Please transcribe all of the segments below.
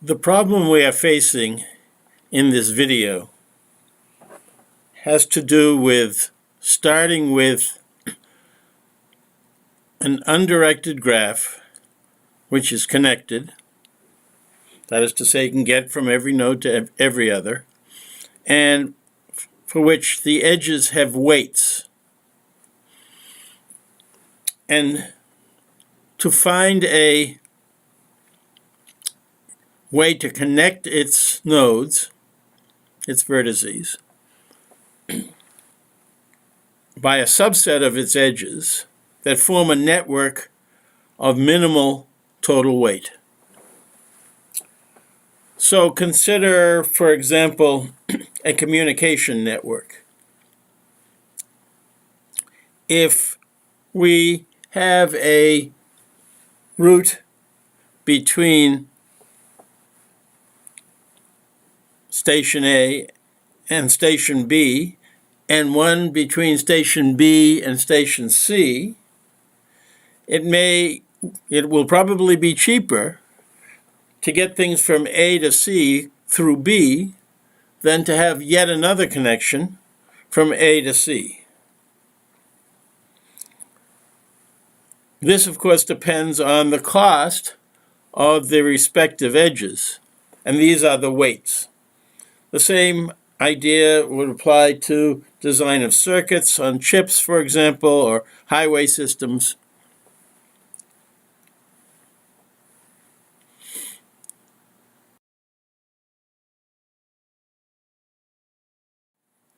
The problem we are facing in this video has to do with starting with an undirected graph which is connected. That is to say, you can get from every node to every other, and for which the edges have weights. And to find a way to connect its nodes, its vertices, by a subset of its edges that form a network of minimal total weight. So consider, for example, a communication network. If we have a route between station A and station B, and one between station B and station C, it will probably be cheaper to get things from A to C through B than to have yet another connection from A to C. This, of course, depends on the cost of the respective edges, and these are the weights. The same idea would apply to design of circuits on chips, for example, or highway systems.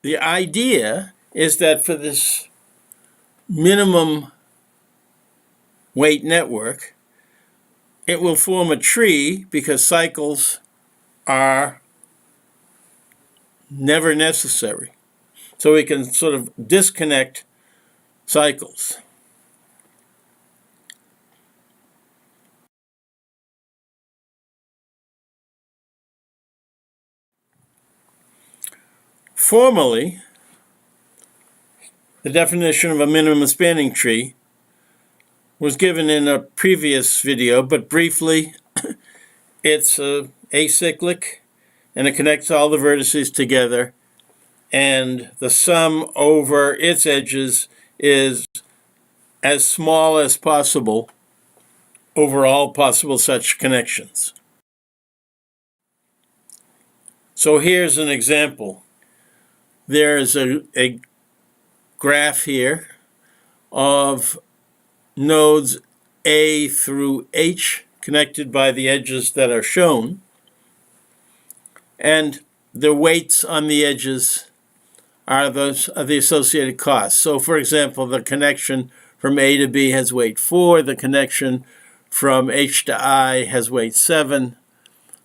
The idea is that for this minimum weight network, it will form a tree because cycles are never necessary. So we can sort of disconnect cycles. Formally, the definition of a minimum spanning tree was given in a previous video, but briefly, it's acyclic, and it connects all the vertices together, and the sum over its edges is as small as possible over all possible such connections. So here's an example. There's a graph here of nodes A through H connected by the edges that are shown, and the weights on the edges are the associated costs. So, for example, the connection from A to B has weight 4, the connection from H to I has weight 7,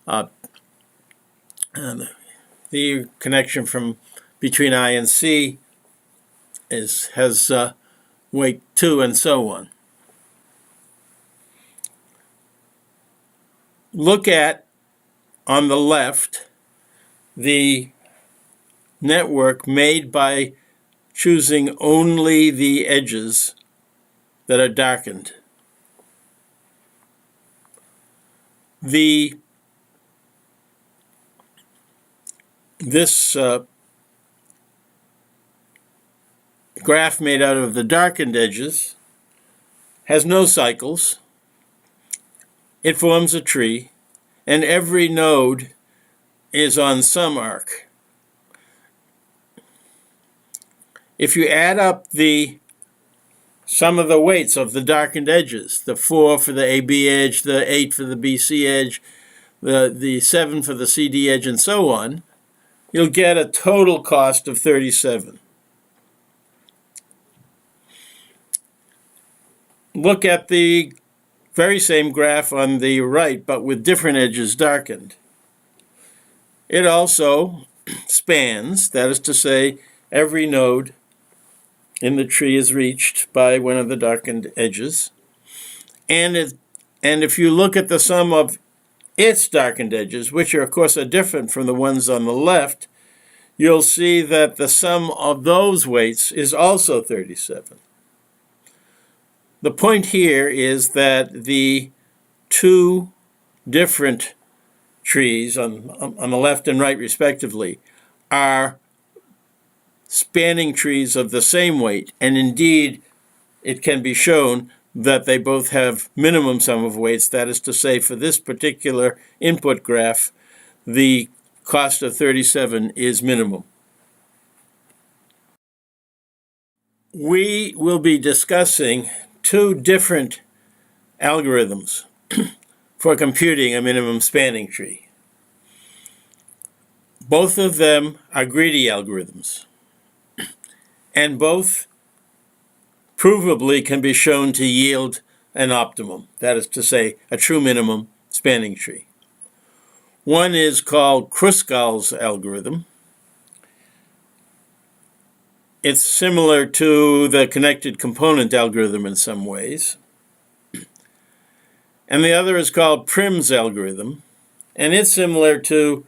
and the connection from between I and C has weight 2, and so on. Look at, on the left, the network made by choosing only the edges that are darkened. This graph made out of the darkened edges has no cycles. It forms a tree, and every node is on some arc. If you add up the sum of the weights of the darkened edges, the 4 for the AB edge, the 8 for the BC edge, the 7 for the CD edge, and so on, you'll get a total cost of 37. Look at the very same graph on the right, but with different edges darkened. It also spans, that is to say, every node in the tree is reached by one of the darkened edges. And if you look at the sum of its darkened edges, which are, of course, are different from the ones on the left, you'll see that the sum of those weights is also 37. The point here is that the two different trees on the left and right respectively are spanning trees of the same weight, and indeed it can be shown that they both have minimum sum of weights. That is to say, for this particular input graph, the cost of 37 is minimum. We will be discussing two different algorithms for computing a minimum spanning tree. Both of them are greedy algorithms, and both provably can be shown to yield an optimum, that is to say, a true minimum spanning tree. One is called Kruskal's algorithm. It's similar to the connected component algorithm in some ways. And the other is called Prim's algorithm, and it's similar to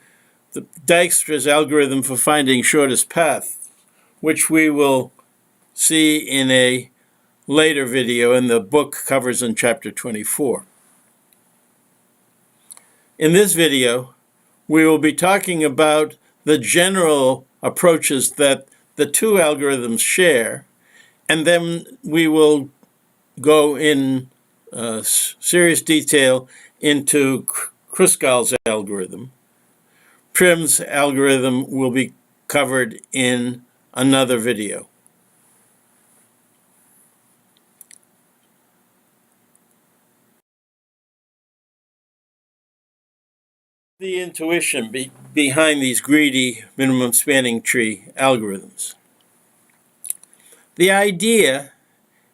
the Dijkstra's algorithm for finding shortest path, which we will see in a later video and the book covers in chapter 24. In this video, we will be talking about the general approaches that the two algorithms share, and then we will go in serious detail into Kruskal's algorithm. Prim's algorithm will be covered in another video. The intuition behind these greedy minimum spanning tree algorithms. The idea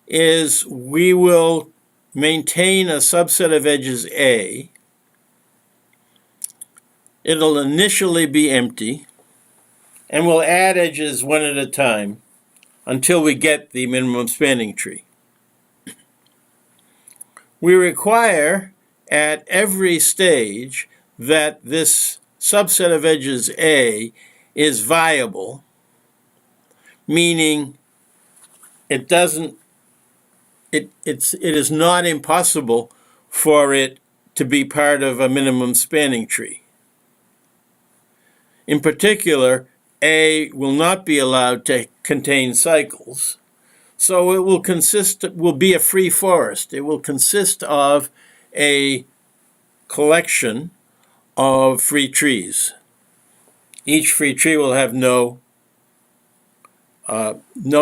is we will maintain a subset of edges A. It'll initially be empty, and we'll add edges one at a time until we get the minimum spanning tree. We require at every stage that this subset of edges A is viable, meaning it is not impossible for it to be part of a minimum spanning tree. In particular, A will not be allowed to contain cycles, so it will be a free forest. It will consist of a collection of free trees. Each free tree will have no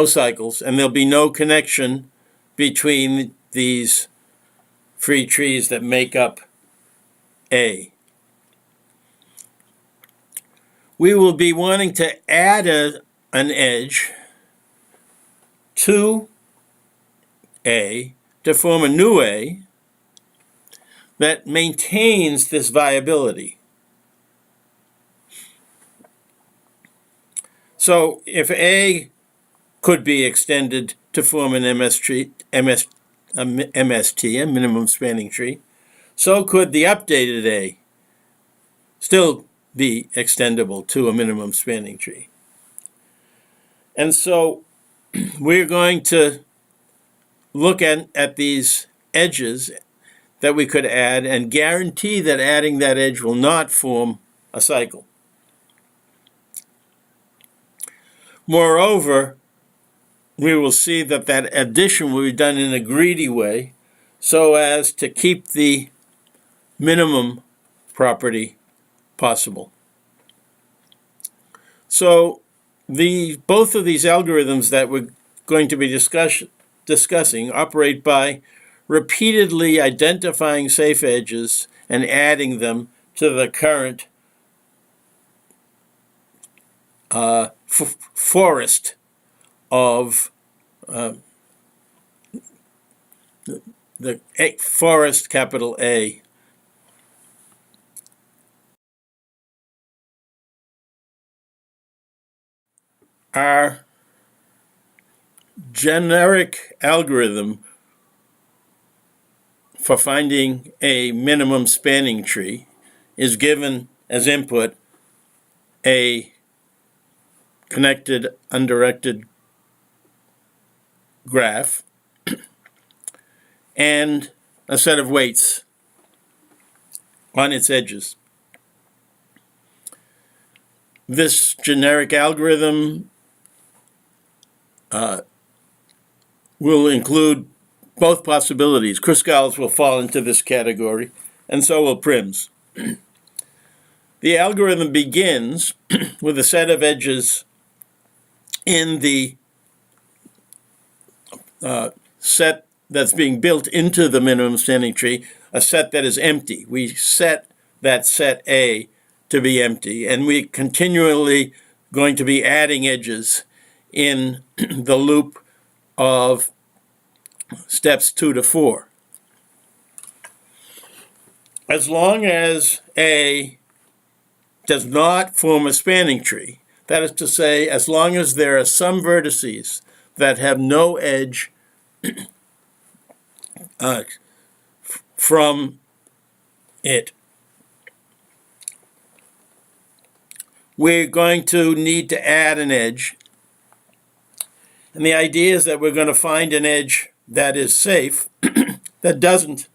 cycles, and there'll be no connection between these free trees that make up A. We will be wanting to add an edge to A to form a new A that maintains this viability. So if A could be extended to form an MST, a minimum spanning tree, so could the updated A still be extendable to a minimum spanning tree. And so we're going to look at these edges that we could add and guarantee that adding that edge will not form a cycle. Moreover, we will see that that addition will be done in a greedy way so as to keep the minimum property possible. So both of these algorithms that we're going to be discussing operate by repeatedly identifying safe edges and adding them to the current forest of the forest, capital A. Our generic algorithm for finding a minimum spanning tree is given as input a connected undirected graph and a set of weights on its edges. This generic algorithm will include both possibilities. Kruskals will fall into this category, and so will prims. The algorithm begins with a set of edges in the set that's being built into the minimum standing tree, a set that is empty. We set that set A to be empty, and we continually going to be adding edges in the loop of steps 2 to 4. As long as A does not form a spanning tree, that is to say, as long as there are some vertices that have no edge from it, we're going to need to add an edge. And the idea is that we're going to find an edge that is safe, that doesn't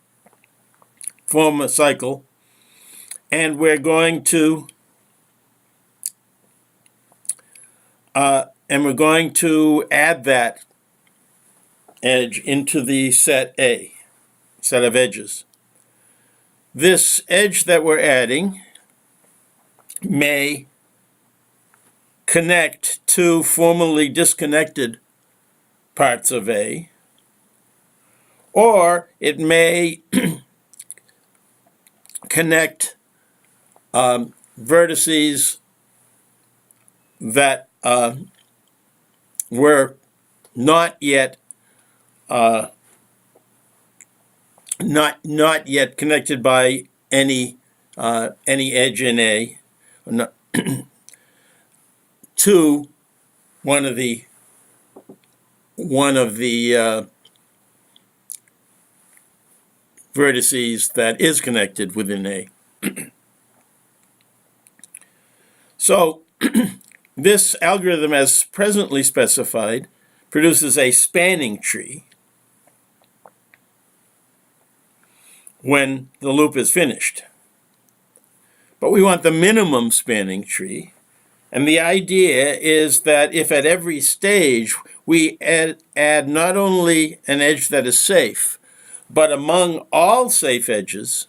form a cycle, and we're going to add that edge into the set A, set of edges. This edge that we're adding may connect two formerly disconnected parts of A, or it may connect vertices that were not yet connected by any edge in A to one of the vertices that is connected within A. So this algorithm, as presently specified, produces a spanning tree when the loop is finished. But we want the minimum spanning tree, and the idea is that if at every stage we add not only an edge that is safe, but among all safe edges,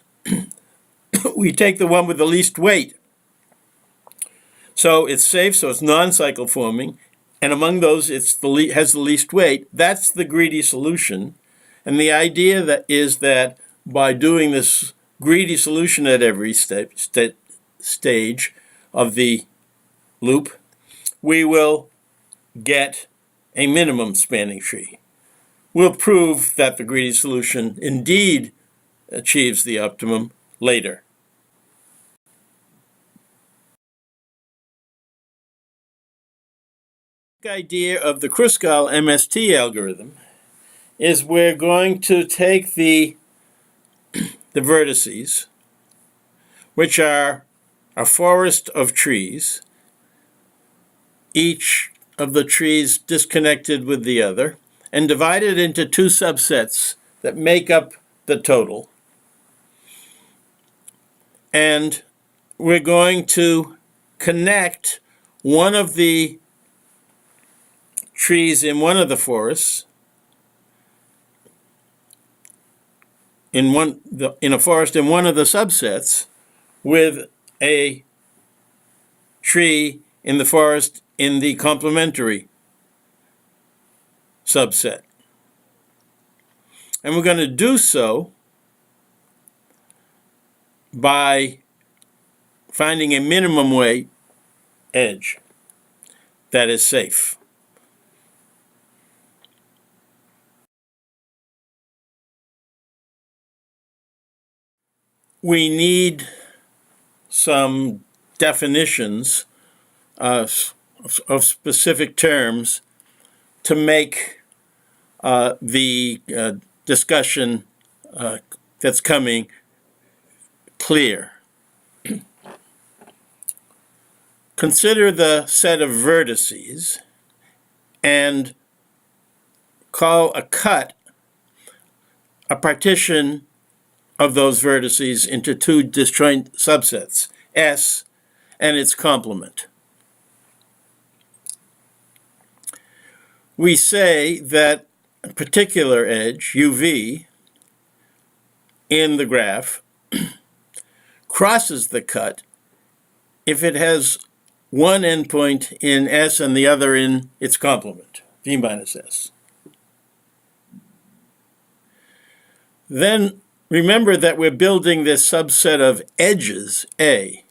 we take the one with the least weight. So it's safe, so it's non-cycle forming, and among those it has the least weight. That's the greedy solution. And the idea is that by doing this greedy solution at every stage of the loop, we will get a minimum spanning tree. We'll prove that the greedy solution indeed achieves the optimum later. The idea of the Kruskal MST algorithm is we're going to take the vertices, which are a forest of trees, each of the trees disconnected with the other, and divide it into two subsets that make up the total. And we're going to connect one of the trees in one of the forests in a forest in one of the subsets with a tree in the forest in the complementary subset. And we're going to do so by finding a minimum weight edge that is safe. We need some definitions of specific terms to make the discussion that's coming clear. Consider the set of vertices and call a cut a partition of those vertices into two disjoint subsets, S and its complement. we say that a particular edge, UV, in the graph crosses the cut if it has one endpoint in S and the other in its complement, V minus S. Then remember that we're building this subset of edges, A.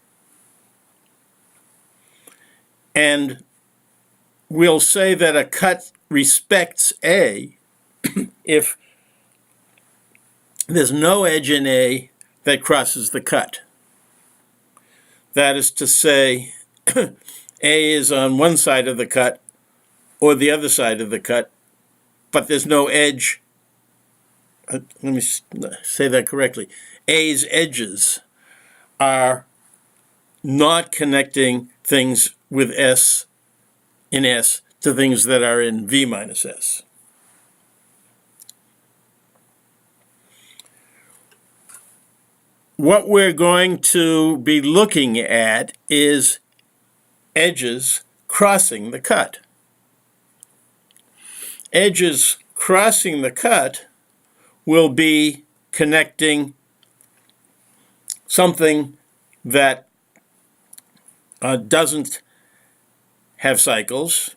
And we'll say that a cut respects A if there's no edge in A that crosses the cut. That is to say, A is on one side of the cut or the other side of the cut, but there's no edge. Let me say that correctly. A's edges are not connecting things with S in S to things that are in V minus S. What we're going to be looking at is edges crossing the cut. Edges crossing the cut will be connecting something that doesn't have cycles,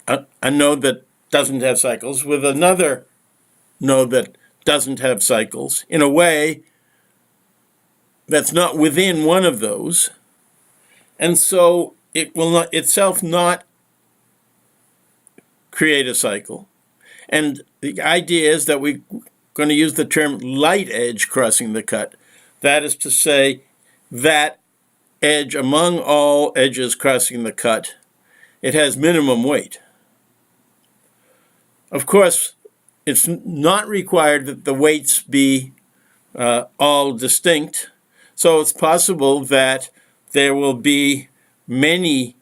a node that doesn't have cycles, with another node that doesn't have cycles, in a way that's not within one of those, and so it will not itself not create a cycle. And the idea is that we're going to use the term light edge crossing the cut. That is to say, that edge among all edges crossing the cut, it has minimum weight. Of course, it's not required that the weights be all distinct, so it's possible that there will be many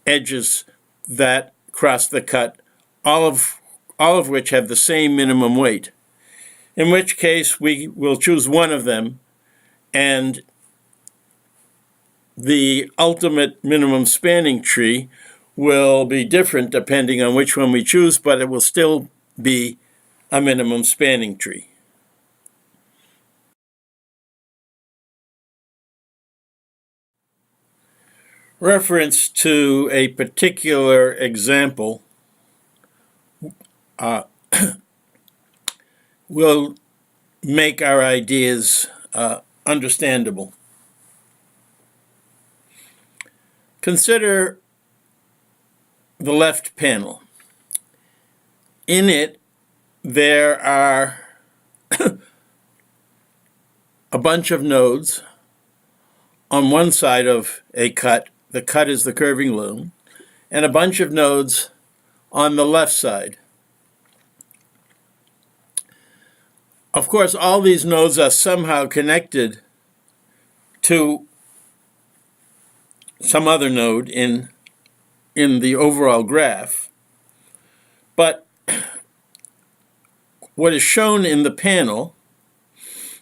edges that cross the cut, all of which have the same minimum weight, in which case we will choose one of them, and the ultimate minimum spanning tree will be different depending on which one we choose, but it will still be a minimum spanning tree. Reference to a particular example will make our ideas understandable. Consider the left panel. In it, there are a bunch of nodes on one side of a cut. The cut is the curving loom, and a bunch of nodes on the left side. Of course, all these nodes are somehow connected to some other node in the overall graph, but what is shown in the panel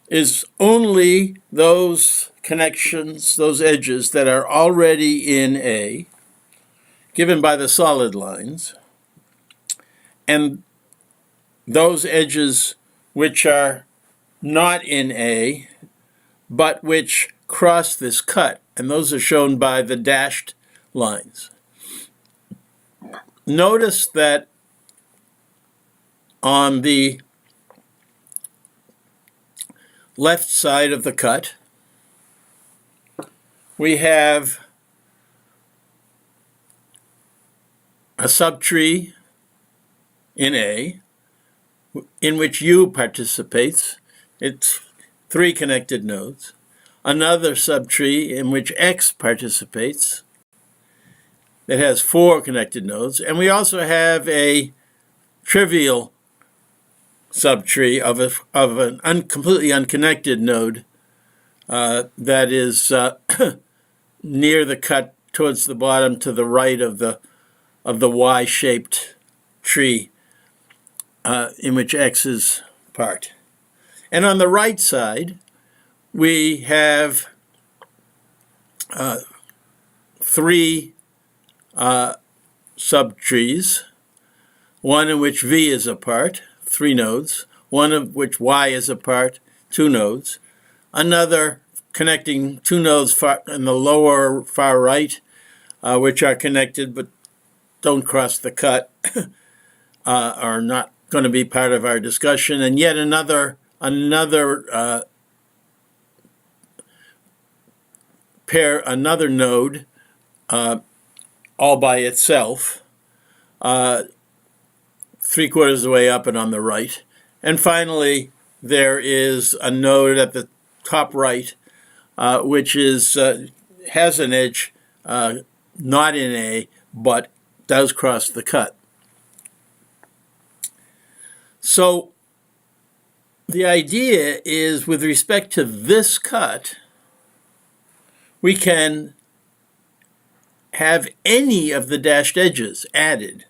is only those connections, those edges that are already in A, given by the solid lines, and those edges which are not in A, but which cross this cut, and those are shown by the dashed lines. Notice that on the left side of the cut, we have a subtree in A, in which U participates. It's 3 connected nodes. Another subtree in which X participates that has 4 connected nodes. And we also have a trivial subtree of an completely unconnected node that is near the cut towards the bottom to the right of the Y-shaped tree in which X is part. And on the right side, we have 3 subtrees, one in which V is a part, 3 nodes, one of which Y is a part, 2 nodes, another connecting 2 nodes in the lower far right, which are connected but don't cross the cut, are not going to be part of our discussion, and yet another node all by itself, 3/4 of the way up and on the right. And finally, there is a node at the top right, which has an edge not in A, but does cross the cut. So the idea is, with respect to this cut, we can have any of the dashed edges added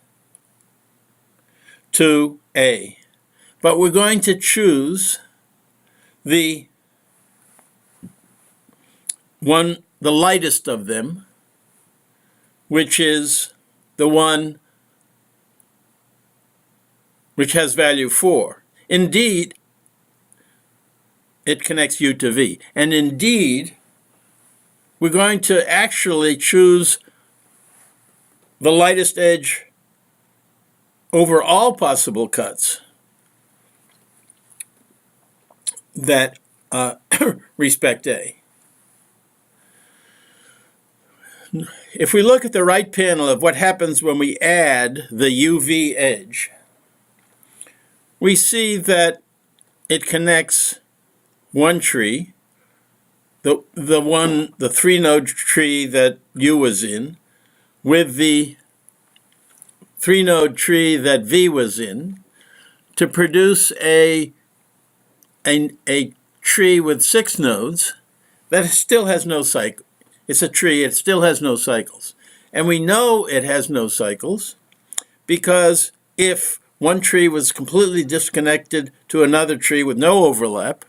to A. But we're going to choose the lightest of them, which is the one which has value 4. Indeed, it connects U to V. And indeed, we're going to actually choose the lightest edge over all possible cuts that respect A. If we look at the right panel of what happens when we add the UV edge, we see that it connects one tree, the 3-node tree that U was in, with the 3-node tree that V was in, to produce a tree with 6 nodes that still has no cycle. It's a tree, it still has no cycles. And we know it has no cycles because if one tree was completely disconnected to another tree with no overlap,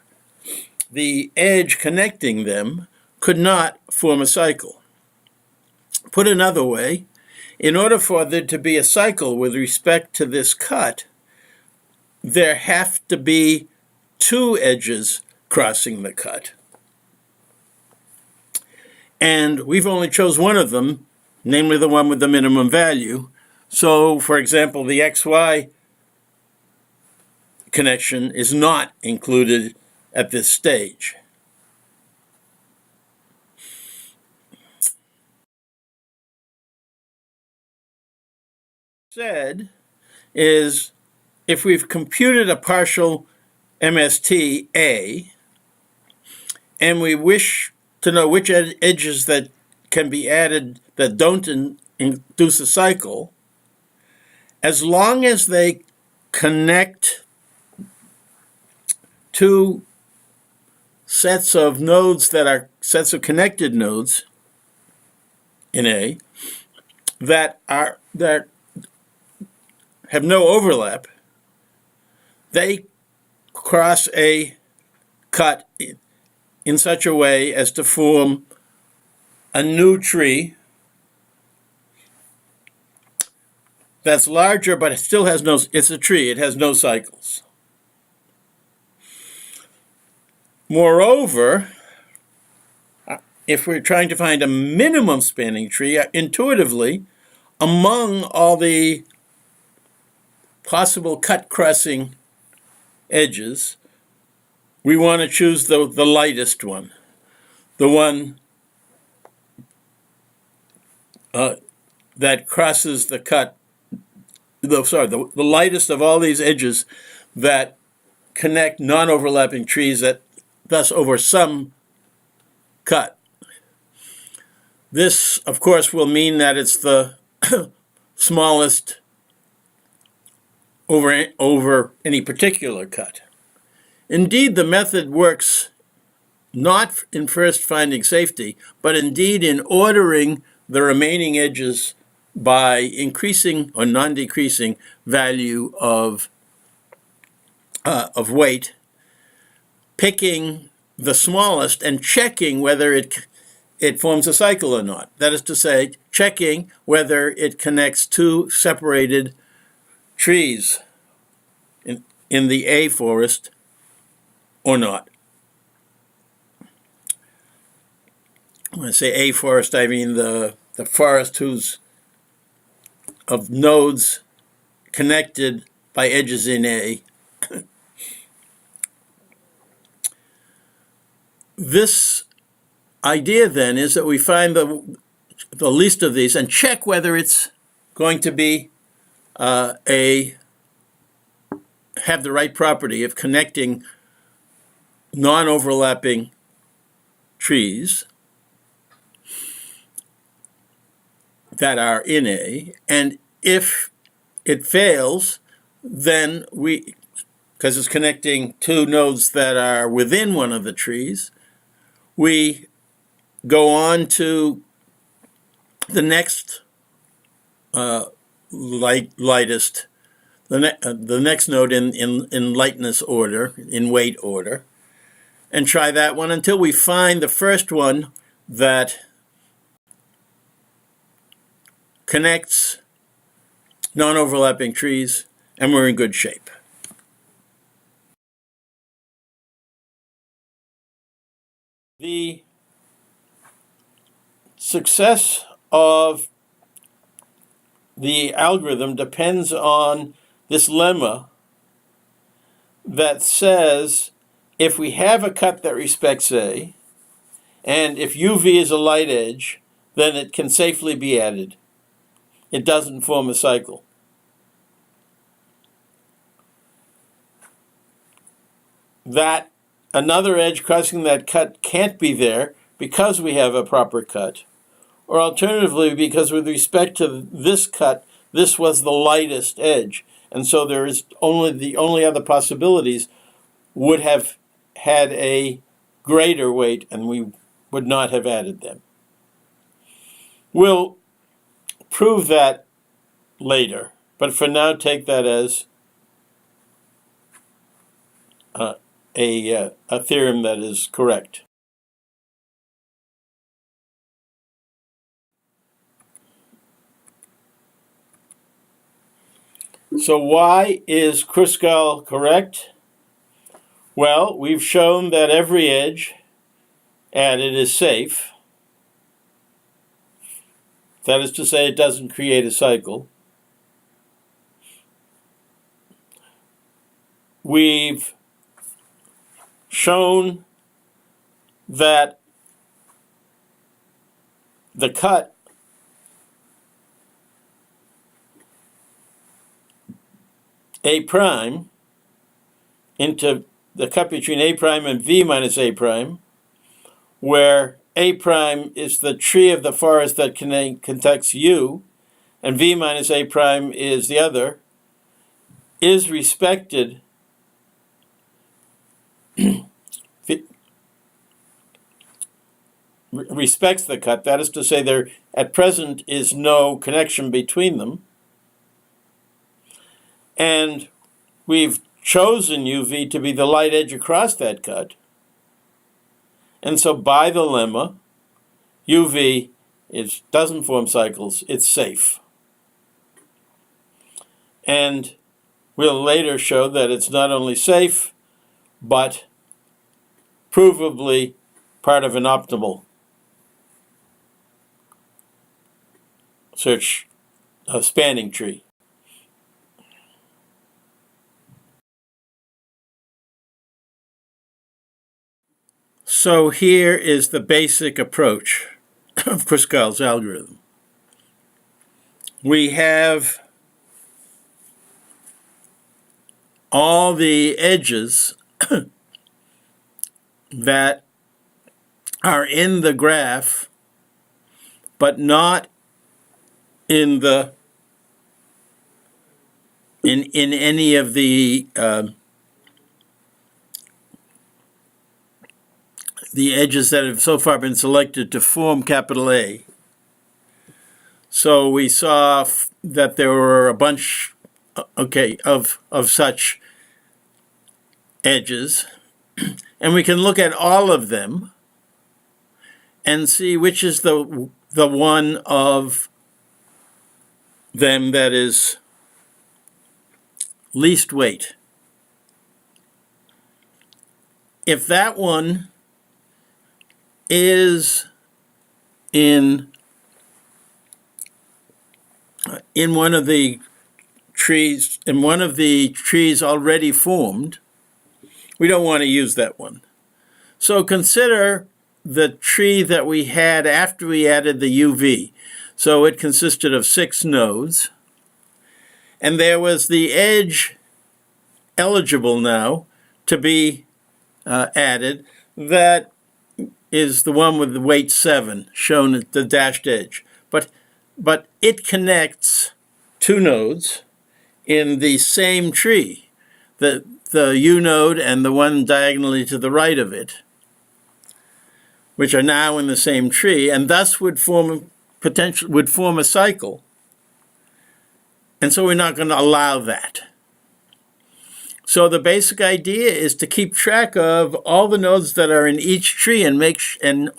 the edge connecting them could not form a cycle. Put another way, in order for there to be a cycle with respect to this cut, there have to be 2 edges crossing the cut. And we've only chose one of them, namely the one with the minimum value. So, for example, the XY connection is not included at this stage. Said is, if we've computed a partial MST A, and we wish to know which edges that can be added that don't induce a cycle, as long as they connect 2 sets of nodes that are sets of connected nodes in A that have no overlap, they cross a cut in such a way as to form a new tree that's larger, but it still has no, it's a tree, it has no cycles. Moreover, if we're trying to find a minimum spanning tree, intuitively, among all the possible cut-crossing edges, we want to choose the lightest one, the one that crosses the cut, the lightest of all these edges that connect non-overlapping trees that thus over some cut. This, of course, will mean that it's the smallest over any particular cut. Indeed, the method works not in first finding safety, but indeed in ordering the remaining edges by increasing or non-decreasing value of weight, picking the smallest and checking whether it it forms a cycle or not. That is to say, checking whether it connects two separated trees in the A forest or not. When I say A forest, I mean the forest of nodes connected by edges in A. This idea then is that we find the least of these and check whether it's going to be have the right property of connecting non-overlapping trees that are in A, and if it fails, then because it's connecting two nodes that are within one of the trees, we go on to the next lightest, the next node in lightness order, in weight order, and try that one until we find the first one that connects non-overlapping trees, and we're in good shape. The success of the algorithm depends on this lemma that says if we have a cut that respects A, and if UV is a light edge, then it can safely be added. It doesn't form a cycle. That another edge crossing that cut can't be there because we have a proper cut, or alternatively because with respect to this cut, this was the lightest edge, and so there is the only other possibilities would have had a greater weight, and we would not have added them. We'll prove that later, but for now, take that as a theorem that is correct. So why is Kruskal correct? Well, we've shown that every edge added is safe. That is to say, it doesn't create a cycle. We've shown that the cut A prime into the cut between A prime and V minus A prime, where A prime is the tree of the forest that connects U, and V minus A prime is the other, is respected respects the cut. That is to say, there at present is no connection between them. And we've chosen UV to be the light edge across that cut. And so by the lemma, UV doesn't form cycles, it's safe. And we'll later show that it's not only safe, but provably part of an optimal search spanning tree. So here is the basic approach of Kruskal's algorithm. We have all the edges that are in the graph, but not in any of the edges that have so far been selected to form capital A. So we saw that there were a bunch, of such edges, and we can look at all of them and see which is the one of them that is least weight. If that one is in one of the trees, already formed, we don't want to use that one. So consider the tree that we had after we added the UV. So it consisted of 6 nodes, and there was the edge eligible now to be added. That is the one with the weight 7, shown at the dashed edge. But it connects 2 nodes in the same tree, the U node and the one diagonally to the right of it, which are now in the same tree, and thus would form a cycle. And so we're not going to allow that. So the basic idea is to keep track of all the nodes that are in each tree and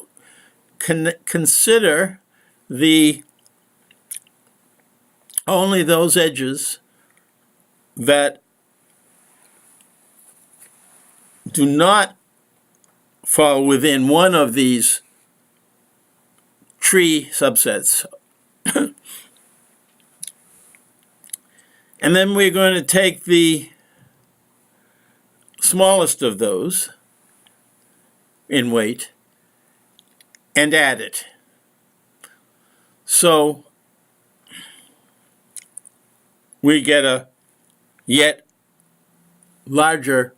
consider only those edges that do not fall within one of these tree subsets. And then we're going to take the smallest of those in weight and add it. So we get a yet larger,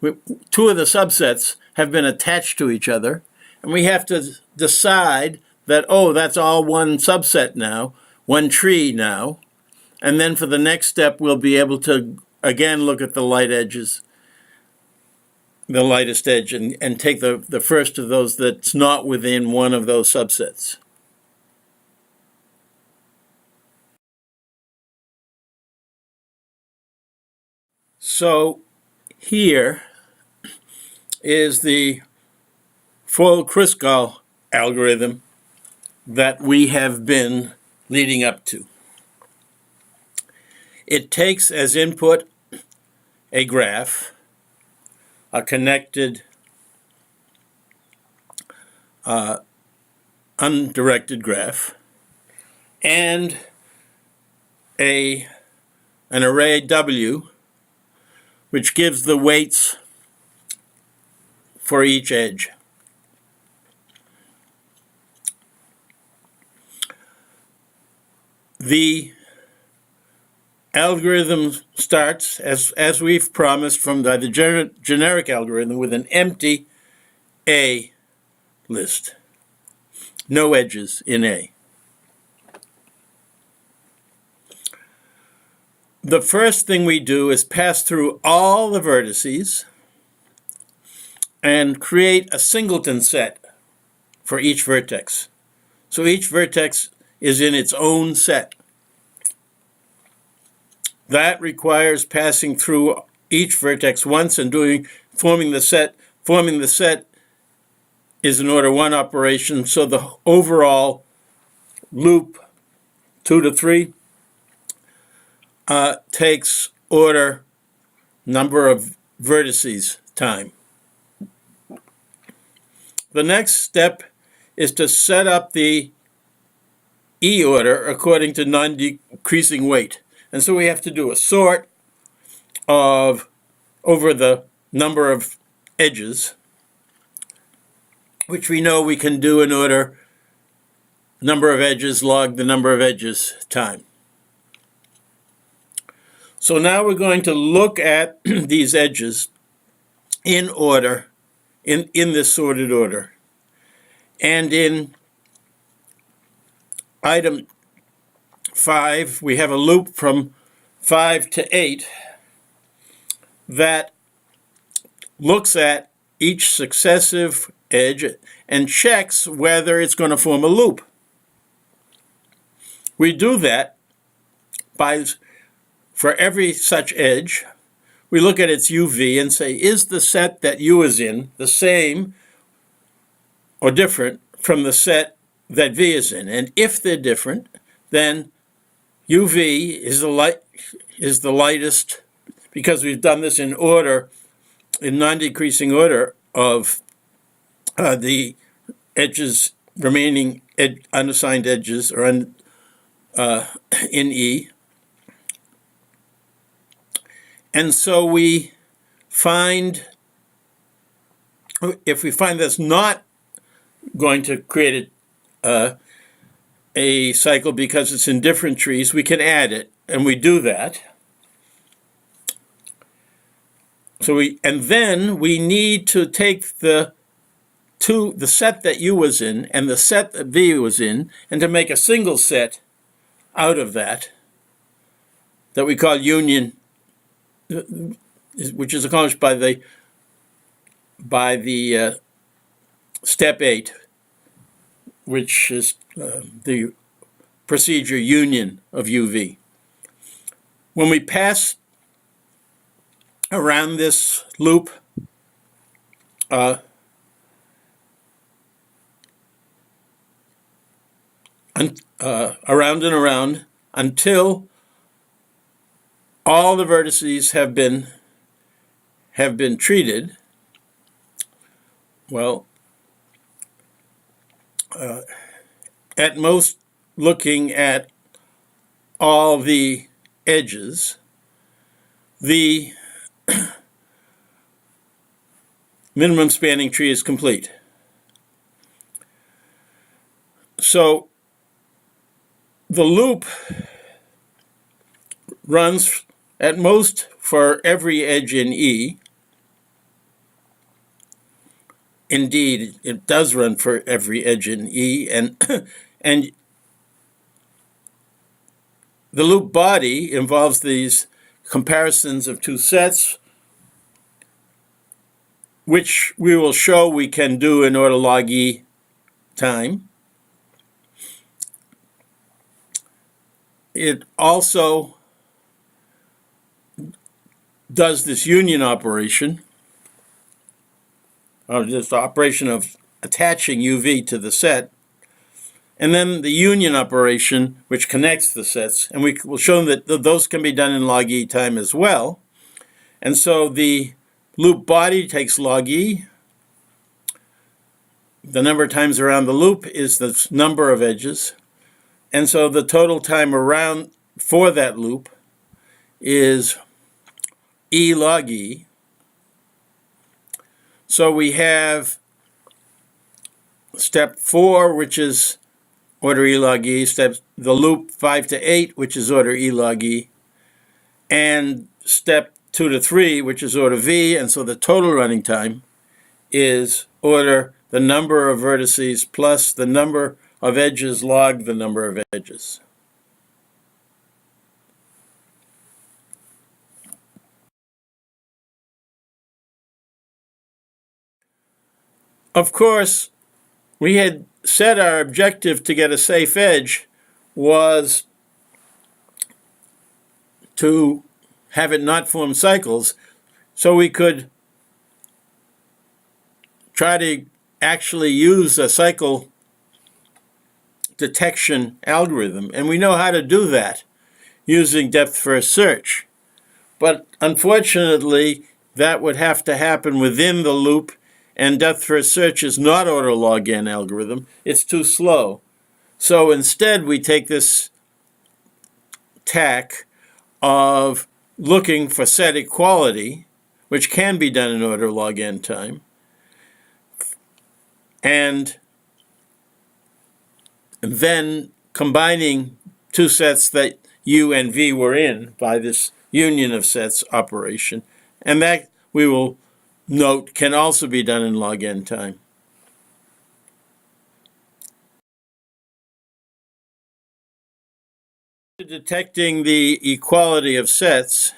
2 of the subsets have been attached to each other, and we have to decide that, oh, that's all one subset now, one tree now, and then for the next step we'll be able to again look at the light edges, the lightest edge, and take the first of those that's not within one of those subsets. So here is the full Kruskal algorithm that we have been leading up to. It takes as input a graph, a connected undirected graph, and an array W, which gives the weights for each edge. The algorithm starts, as we've promised, from the generic algorithm with an empty A list. No edges in A. The first thing we do is pass through all the vertices and create a singleton set for each vertex. So each vertex is in its own set. That requires passing through each vertex once and forming the set. Forming the set is an order 1 operation, so the overall loop 2 to 3 takes order number of vertices time. The next step is to set up the E order according to non-decreasing weight. And so we have to do a sort over the number of edges, which we know we can do in order number of edges log the number of edges time. So now we're going to look at these edges in order, in this sorted order. And in item 5, we have a loop from 5 to 8 that looks at each successive edge and checks whether it's going to form a loop. We do that for every such edge, we look at its UV and say, is the set that U is in the same or different from the set that V is in. And if they're different, then UV is the lightest, because we've done this in order, in non-decreasing order of the edges, remaining unassigned edges, or in E. And so we find, if we find that's not going to create a cycle because it's in different trees, we can add it, and we do that. And then we need to take the set that U was in and the set that V was in, and to make a single set out of that we call union, which is accomplished by the step 8, which is the procedure union of UV. When we pass around this loop, around and around, until all the vertices have been treated. Well, at most, looking at all the edges, the minimum spanning tree is complete. So the loop runs at most for every edge in E. Indeed, it does run for every edge in E, and the loop body involves these comparisons of two sets, which we will show we can do in order log E time. It also does this union operation, or this operation of attaching UV to the set, and then the union operation, which connects the sets. And we will show that those can be done in log E time as well. And so the loop body takes log E. The number of times around the loop is the number of edges. And so the total time around for that loop is E log E. So we have step 4, which is order E log E, the loop 5 to 8, which is order E log E, and step 2 to 3, which is order V, and so the total running time is order the number of vertices plus the number of edges log the number of edges. Of course, we had said our objective to get a safe edge was to have it not form cycles, so we could try to actually use a cycle detection algorithm. And we know how to do that using depth-first search. But unfortunately, that would have to happen within the loop, and depth-first search is not order log n algorithm. It's too slow. So instead, we take this tack of looking for set equality, which can be done in order log n time, and then combining two sets that U and V were in by this union of sets operation. And that, we will note, can also be done in log n time. Detecting the equality of sets,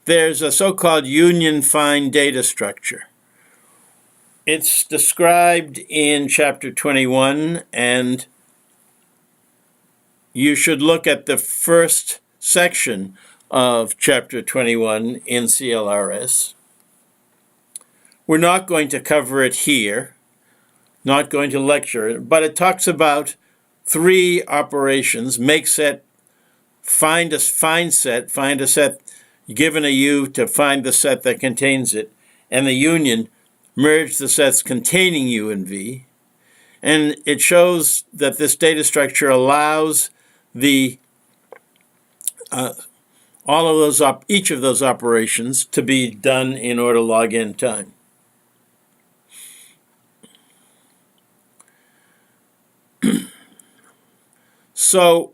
there's a so-called union-find data structure. It's described in chapter 21, and you should look at the first section of chapter 21 in CLRS. We're not going to cover it here, not going to lecture, but it talks about 3 operations: make set, find a set given a U to find the set that contains it, and the union, merge the sets containing U and V. And it shows that this data structure allows the each of those operations to be done in order log n time. So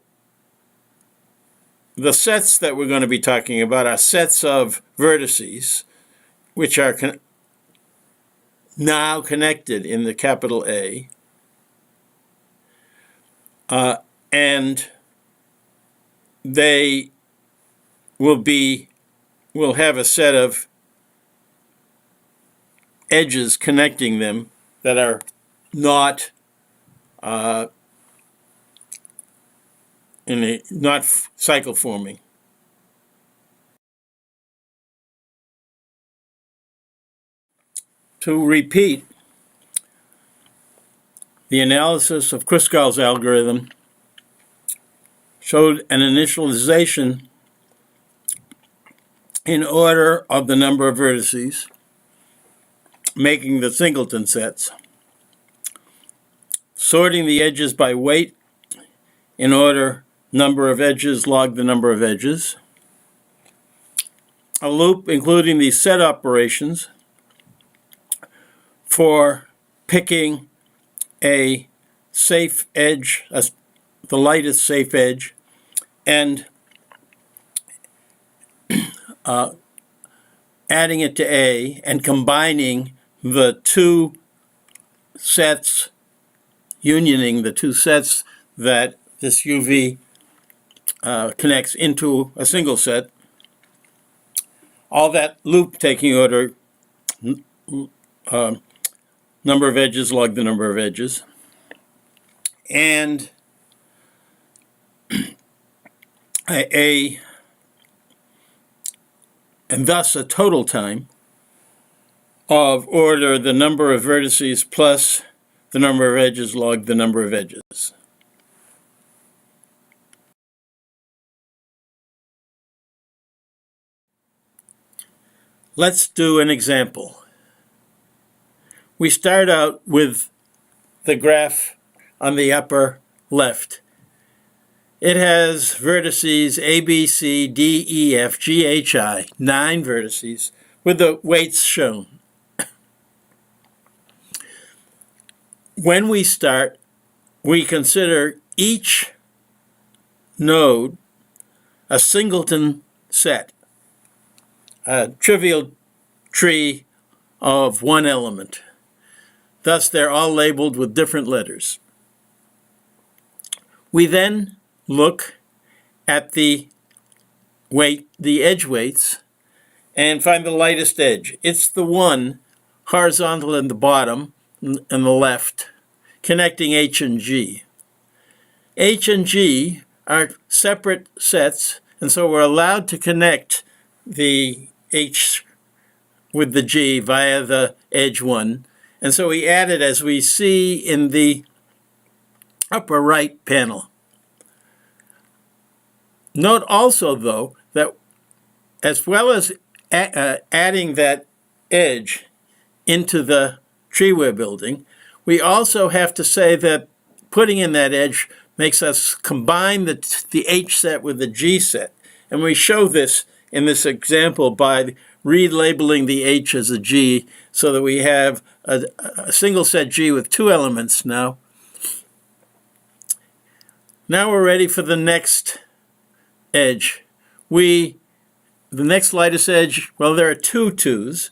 the sets that we're going to be talking about are sets of vertices, which are now connected in the capital A, and they will have a set of edges connecting them that are not not cycle forming. To repeat, the analysis of Kruskal's algorithm showed an initialization in order of the number of vertices, making the singleton sets, sorting the edges by weight in order number of edges log the number of edges, a loop including the set operations for picking a safe edge, the lightest safe edge, and adding it to A and combining the 2 sets, unioning the 2 sets that this UV connects into a single set. All that loop taking order number of edges log the number of edges, and and thus a total time of order the number of vertices plus the number of edges log the number of edges. Let's do an example. We start out with the graph on the upper left. It has vertices A, B, C, D, E, F, G, H, I, 9 vertices with the weights shown. When we start, we consider each node a singleton set, a trivial tree of 1 element. Thus, they're all labeled with different letters. We then look at the edge weights and find the lightest edge. It's the one horizontal in the bottom and the left, connecting H and G. H and G are separate sets, and so we're allowed to connect the H with the G via the edge 1. And so we add it as we see in the upper right panel. Note also, though, that as well as adding that edge into the tree we're building, we also have to say that putting in that edge makes us combine the H set with the G set. And we show this in this example by relabeling the H as a G so that we have a single set G with 2 elements now. Now we're ready for the next edge. The next lightest edge, well, there are 2 2s.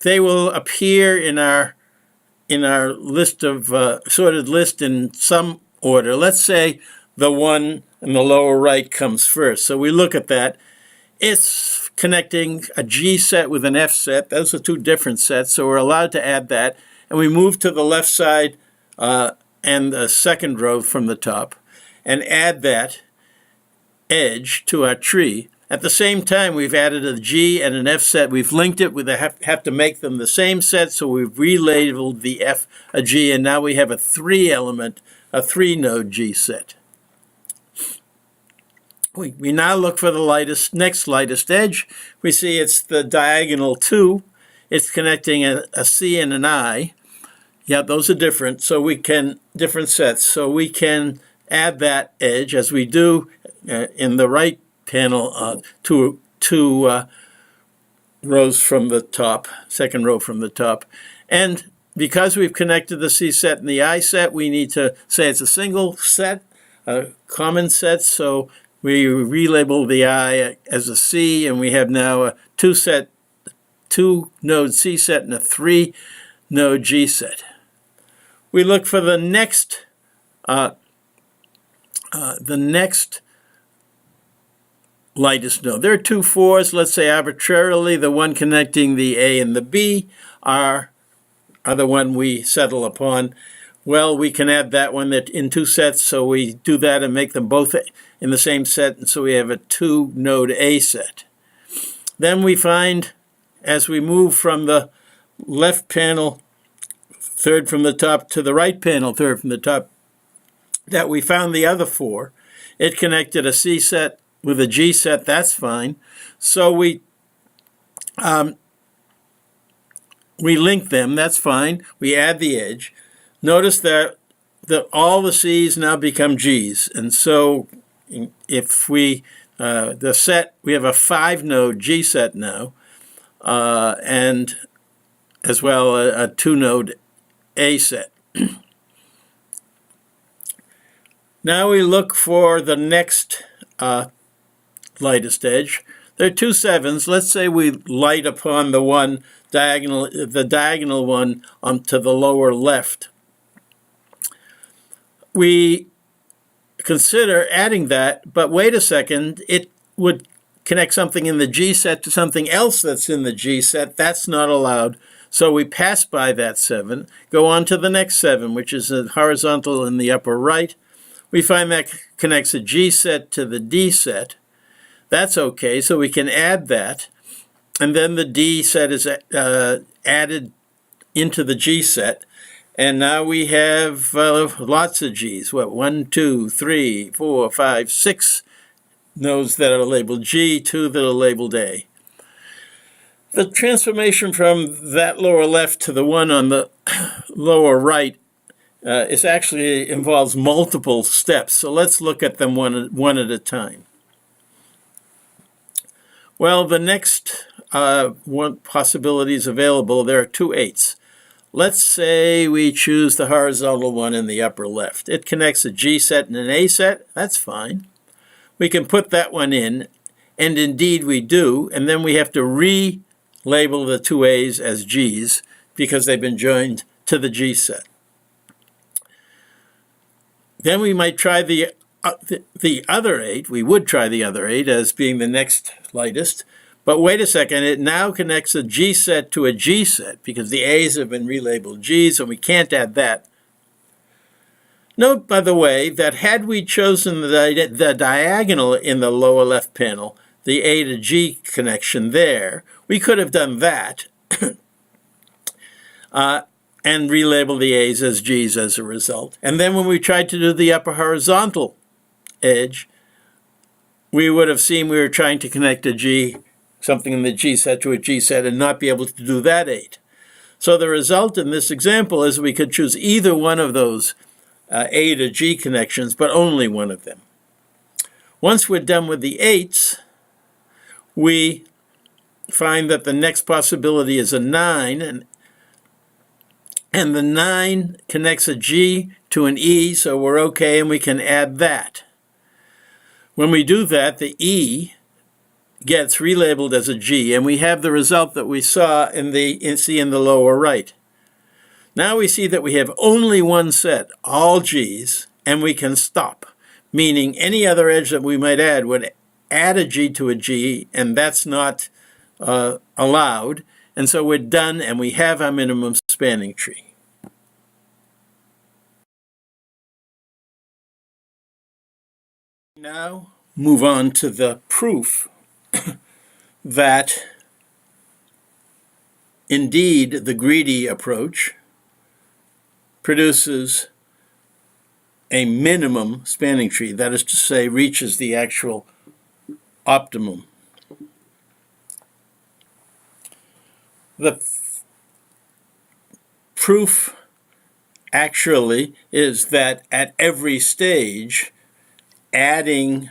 They will appear in our list of sorted list in some order. Let's say the one in the lower right comes first. So we look at that. It's connecting a G set with an F set. Those are 2 different sets, so we're allowed to add that. And we move to the left side and the second row from the top and add that edge to our tree. At the same time, we've added a G and an F set. We've linked it. We have to make them the same set, so we've relabeled the F a G, and now we have a 3-element, a 3-node G set. We now look for the next lightest edge. We see it's the diagonal 2. It's connecting a C and an I. Yeah, those are different, so we can, different sets. So we can add that edge, as we do in the right panel, two rows from the top, second row from the top. And because we've connected the C set and the I set, we need to say it's a single set, a common set. So we relabel the I as a C, and we have now a 2-node C set and a 3-node G set. We look for the next lightest node. There are 2 4s. Let's say arbitrarily the one connecting the A and the B are the one we settle upon. Well, we can add that one in 2 sets, so we do that and make them both in the same set, and so we have a 2-node A set. Then we find, as we move from the left panel, third from the top, to the right panel, third from the top, that we found the other 4. It connected a C set with a G set. That's fine. So we link them. That's fine. We add the edge. Notice that all the C's now become G's, and so if we the set, we have a 5-node G set now, and as well a 2-node A set. Now we look for the next lightest edge. There are 2 7s. Let's say we light upon the diagonal one to the lower left. We consider adding that, but wait a second, it would connect something in the G set to something else that's in the G set. That's not allowed. So we pass by that 7, go on to the next 7, which is a horizontal in the upper right. We find that connects a G set to the D set. That's okay, so we can add that. And then the D set is added into the G set. And now we have lots of G's. What, 1, 2, 3, 4, 5, 6 nodes that are labeled G, 2 that are labeled A. The transformation from that lower left to the one on the lower right actually involves multiple steps. So let's look at them one at a time. Well, the next one possibilities available, there are 2 8s. Let's say we choose the horizontal one in the upper left. It connects a G set and an A set. That's fine. We can put that one in, and indeed we do, and then we have to relabel the 2 A's as G's because they've been joined to the G set. Then we might try the other 8. We would try the other 8 as being the next lightest. But wait a second, it now connects a G set to a G set because the A's have been relabeled G's, and we can't add that. Note, by the way, that had we chosen the diagonal in the lower left panel, the A to G connection there, we could have done that and relabel the A's as G's as a result. And then when we tried to do the upper horizontal edge, we would have seen we were trying to connect a G, something in the G set to a G set, and not be able to do that 8. So the result in this example is we could choose either one of those A to G connections, but only one of them. Once we're done with the 8s, we find that the next possibility is a 9, and the 9 connects a G to an E, so we're okay, and we can add that. When we do that, the E gets relabeled as a G, and we have the result that we saw in the lower right. Now we see that we have only one set, all G's, and we can stop, meaning any other edge that we might add would add a G to a G, and that's not allowed, and so we're done, and we have our minimum spanning tree. Now move on to the proof that indeed the greedy approach produces a minimum spanning tree, that is to say, reaches the actual optimum. The proof actually is that at every stage, adding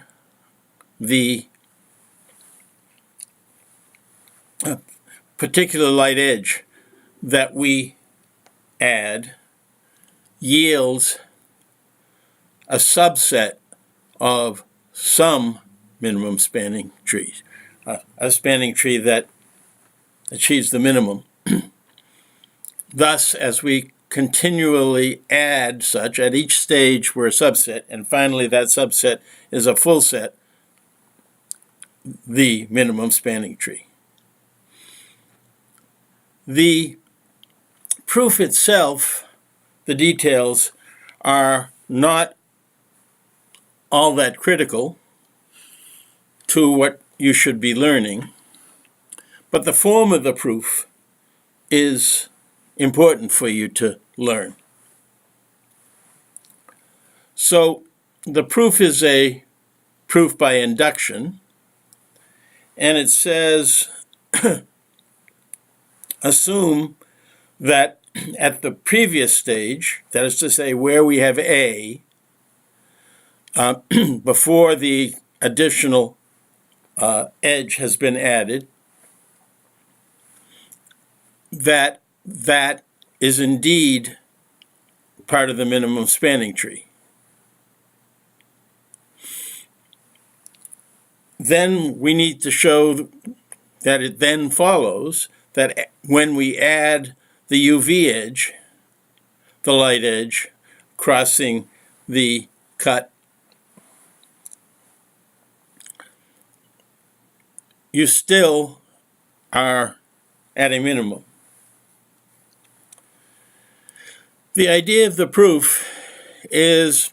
the particular light edge that we add yields a subset of some minimum spanning trees, a spanning tree that achieves the minimum. Thus, as we continually add such, at each stage we're a subset, and finally that subset is a full set, the minimum spanning tree. The proof itself, the details, are not all that critical to what you should be learning, but the form of the proof is important for you to learn. So the proof is a proof by induction, and it says assume that at the previous stage, that is to say where we have A, before the additional edge has been added, that is indeed part of the minimum spanning tree. Then we need to show that it then follows that when we add the UV edge, the light edge, crossing the cut, you still are at a minimum. The idea of the proof is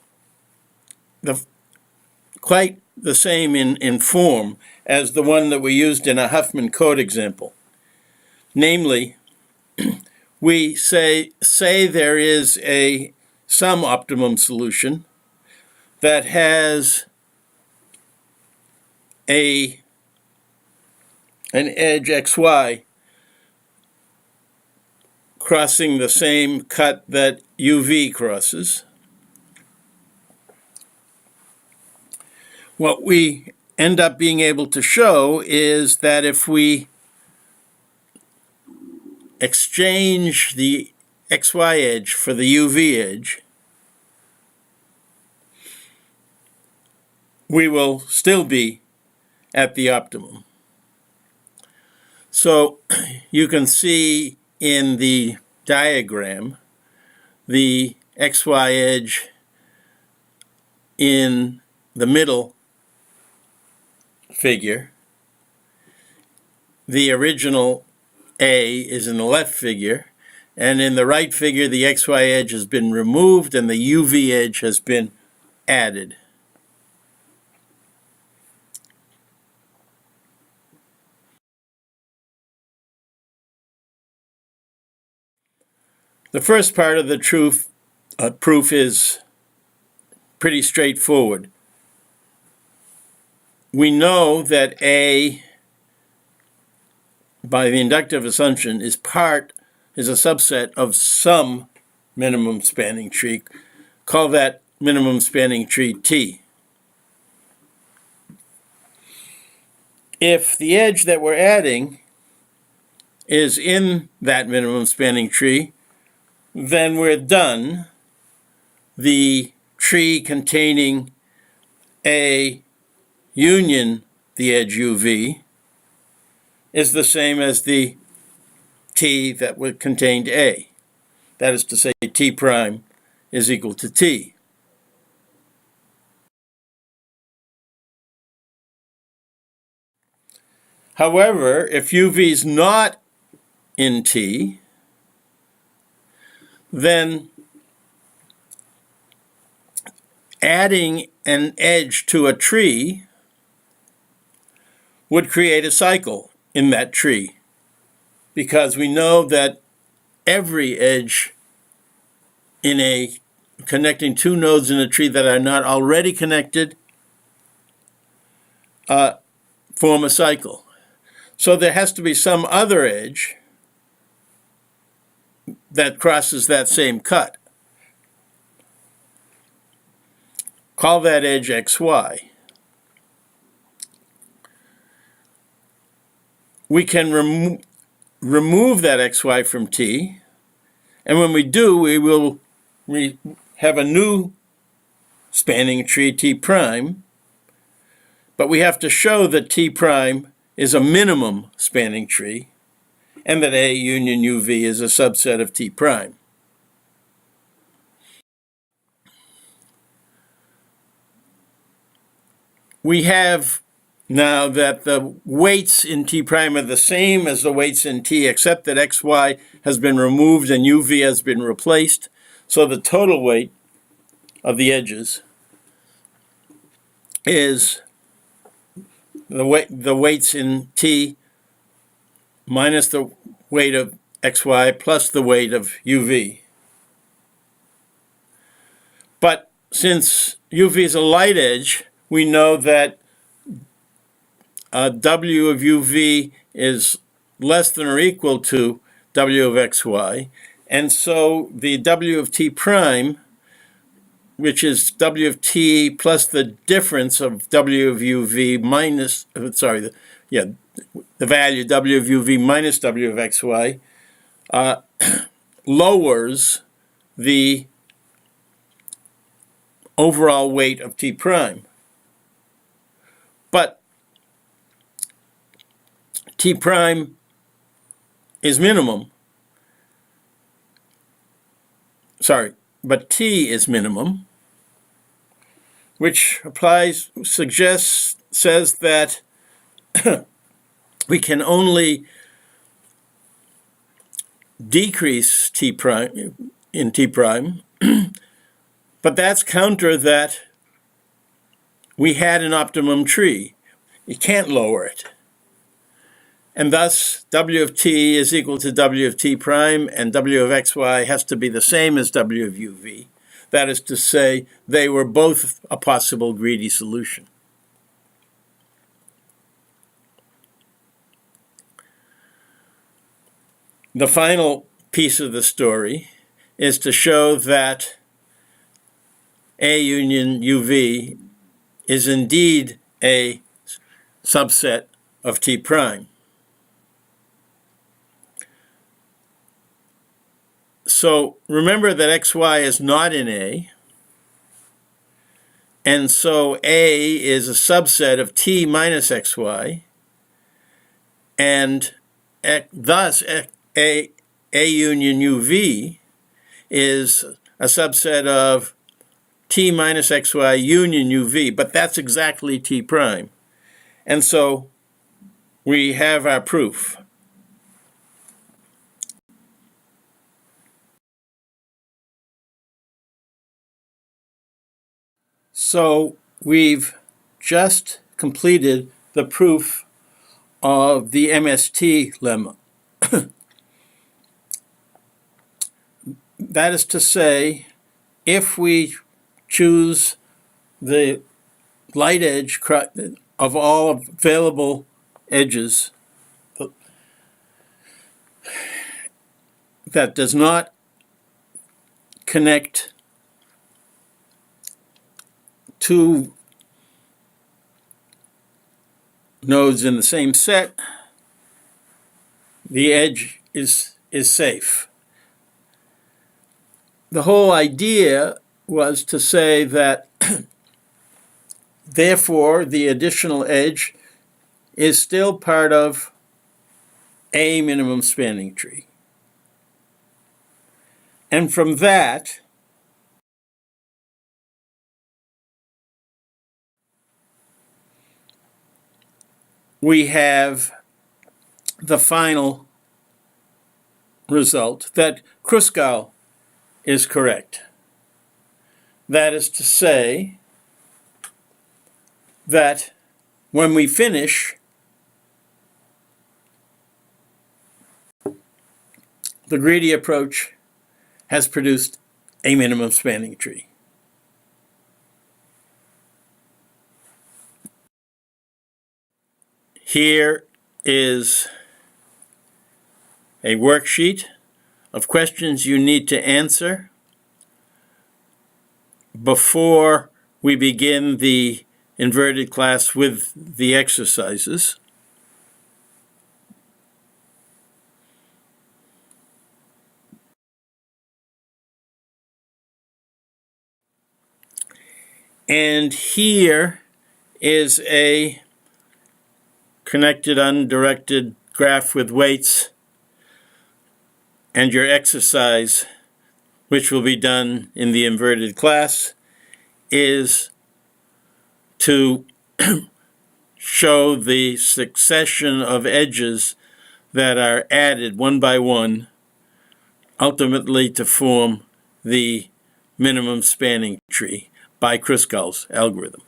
quite the same in form as the one that we used in a Huffman code example. Namely, we say there is some optimum solution that has an edge xy crossing the same cut that UV crosses. What we end up being able to show is that if we exchange the xy edge for the UV edge, we will still be at the optimum. So you can see in the diagram the xy edge in the middle figure. The original A is in the left figure, and in the right figure the xy edge has been removed and the UV edge has been added. The first part of the proof is pretty straightforward. We know that A, by the inductive assumption, is a subset of some minimum spanning tree. Call that minimum spanning tree T. If the edge that we're adding is in that minimum spanning tree, then we're done. The tree containing A union the edge UV is the same as the T that contained A. That is to say, T prime is equal to T. However, if UV is not in T, then adding an edge to a tree would create a cycle. in that tree, because we know that every edge in a connecting two nodes in a tree that are not already connected form a cycle. So there has to be some other edge that crosses that same cut. Call that edge XY. We can remove that XY from T, and when we do, we will have a new spanning tree, T prime, but we have to show that T prime is a minimum spanning tree, and that A union UV is a subset of T prime. We have now that the weights in T prime are the same as the weights in T, except that XY has been removed and UV has been replaced. So the total weight of the edges is the weights in T minus the weight of XY plus the weight of UV. But since UV is a light edge, we know that W of UV is less than or equal to W of XY. And so the W of T prime, which is W of T plus the difference of W of UV minus, the value W of UV minus W of XY, lowers the overall weight of T prime. But T prime is minimum. But T is minimum, which says that we can only decrease T prime in T prime, but that's counter that we had an optimum tree. You can't lower it. And thus, W of T is equal to W of T prime, and W of XY has to be the same as W of UV. That is to say, they were both a possible greedy solution. The final piece of the story is to show that A union UV is indeed a subset of T prime. So remember that XY is not in A, and so A is a subset of T minus XY, and thus A union UV is a subset of T minus XY union UV, but that's exactly T prime. And so we have our proof. So we've just completed the proof of the MST lemma. That is to say, if we choose the light edge of all available edges that does not connect two nodes in the same set, the edge is safe. The whole idea was to say that therefore the additional edge is still part of a minimum spanning tree. And from that, we have the final result that Kruskal is correct. That is to say that when we finish, the greedy approach has produced a minimum spanning tree. Here is a worksheet of questions you need to answer before we begin the inverted class with the exercises. And here is a connected undirected graph with weights, and your exercise, which will be done in the inverted class, is to show the succession of edges that are added one by one, ultimately to form the minimum spanning tree by Kruskal's algorithm.